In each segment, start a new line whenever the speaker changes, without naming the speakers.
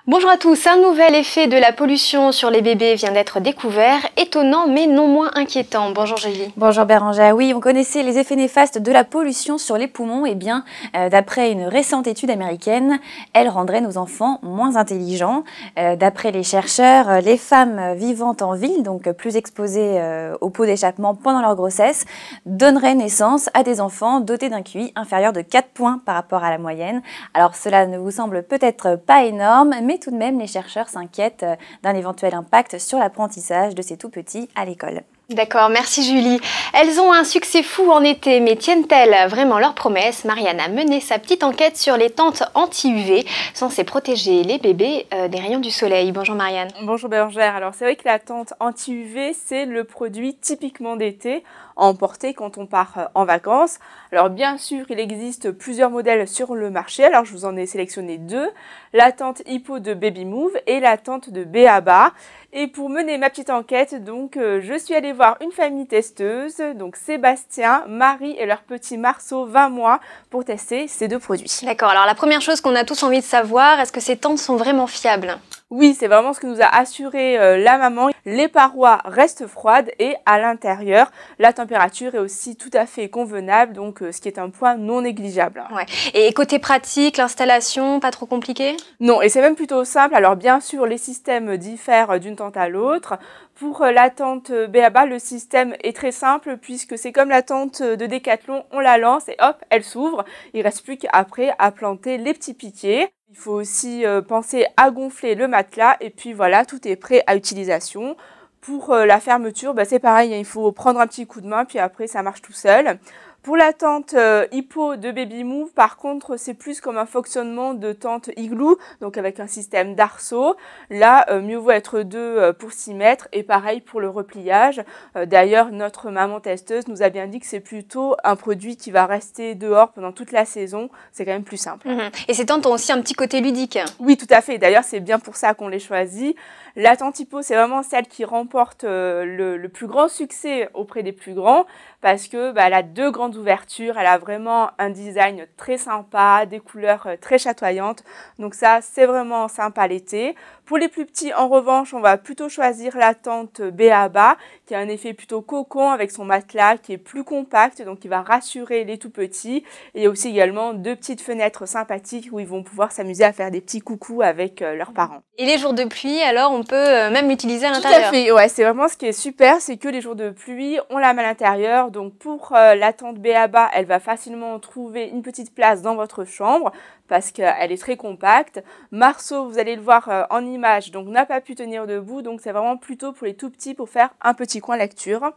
Bonjour à tous, un nouvel effet de la pollution sur les bébés vient d'être découvert, étonnant mais non moins inquiétant. Bonjour Julie.
Bonjour Bérangère, oui, on connaissait les effets néfastes de la pollution sur les poumons, et bien d'après une récente étude américaine, elle rendrait nos enfants moins intelligents. D'après les chercheurs, les femmes vivant en ville, donc plus exposées aux pots d'échappement pendant leur grossesse, donneraient naissance à des enfants dotés d'un QI inférieur de 4 points par rapport à la moyenne. Alors cela ne vous semble peut-être pas énorme, mais tout de même, les chercheurs s'inquiètent d'un éventuel impact sur l'apprentissage de ces tout-petits à l'école.
D'accord, merci Julie. Elles ont un succès fou en été, mais tiennent-elles vraiment leurs promesses? Marianne a mené sa petite enquête sur les tentes anti-UV, censées protéger les bébés des rayons du soleil. Bonjour Marianne.
Bonjour Bérangère. Alors c'est vrai que la tente anti-UV, c'est le produit typiquement d'été à emporter quand on part en vacances. Alors bien sûr, il existe plusieurs modèles sur le marché. Alors je vous en ai sélectionné deux. La tente Hippo de Baby Move et la tente de B.A.B.A. Et pour mener ma petite enquête, donc, je suis allée voir une famille testeuse, donc Sébastien, Marie et leur petit Marceau 20 mois, pour tester ces deux produits.
D'accord, alors la première chose qu'on a tous envie de savoir, est-ce que ces tentes sont vraiment fiables?
Oui, c'est vraiment ce que nous a assuré la maman. Les parois restent froides et à l'intérieur, la température est aussi tout à fait convenable, donc ce qui est un point non négligeable.
Ouais. Et côté pratique, l'installation, pas trop compliqué?
Non, et c'est même plutôt simple. Alors bien sûr, les systèmes diffèrent d'une tente à l'autre. Pour la tente B.A.B.A, le système est très simple puisque c'est comme la tente de Decathlon, on la lance et hop, elle s'ouvre. Il reste plus qu'après à planter les petits piquets. Il faut aussi penser à gonfler le matelas et puis voilà, tout est prêt à utilisation. Pour la fermeture, c'est pareil, il faut prendre un petit coup de main puis après ça marche tout seul. Pour la tente Hippo de Baby Move, par contre, c'est plus comme un fonctionnement de tente igloo, donc avec un système d'arceau. Là, mieux vaut être deux pour s'y mettre, et pareil pour le repliage. D'ailleurs, notre maman testeuse nous a bien dit que c'est plutôt un produit qui va rester dehors pendant toute la saison. C'est quand même plus simple.
Et ces tentes ont aussi un petit côté ludique.
Oui, tout à fait. D'ailleurs, c'est bien pour ça qu'on les choisit. La tente Hippo, c'est vraiment celle qui remporte le plus grand succès auprès des plus grands, parce que elle a deux grandes ouvertures, elle a vraiment un design très sympa, des couleurs très chatoyantes, donc ça c'est vraiment sympa l'été. Pour les plus petits en revanche, on va plutôt choisir la tente B.A.B.A qui a un effet plutôt cocon avec son matelas qui est plus compact, donc il va rassurer les tout petits. Et il y a aussi également deux petites fenêtres sympathiques où ils vont pouvoir s'amuser à faire des petits coucous avec leurs parents.
Et les jours de pluie, alors on peut même l'utiliser à l'intérieur?
Tout à fait, ouais, c'est vraiment ce qui est super, c'est que les jours de pluie, on la met à l'intérieur. Donc pour la tente B.A.B.A, elle va facilement trouver une petite place dans votre chambre parce qu'elle est très compacte. Marceau, vous allez le voir en image, donc n'a pas pu tenir debout, donc c'est vraiment plutôt pour les tout petits pour faire un petit coin lecture.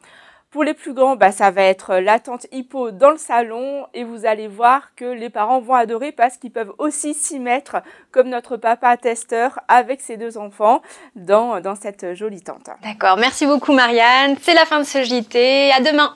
Pour les plus grands, ça va être la tente Hippo dans le salon et vous allez voir que les parents vont adorer parce qu'ils peuvent aussi s'y mettre comme notre papa testeur avec ses deux enfants dans cette jolie tente.
D'accord, merci beaucoup Marianne. C'est la fin de ce JT. À demain.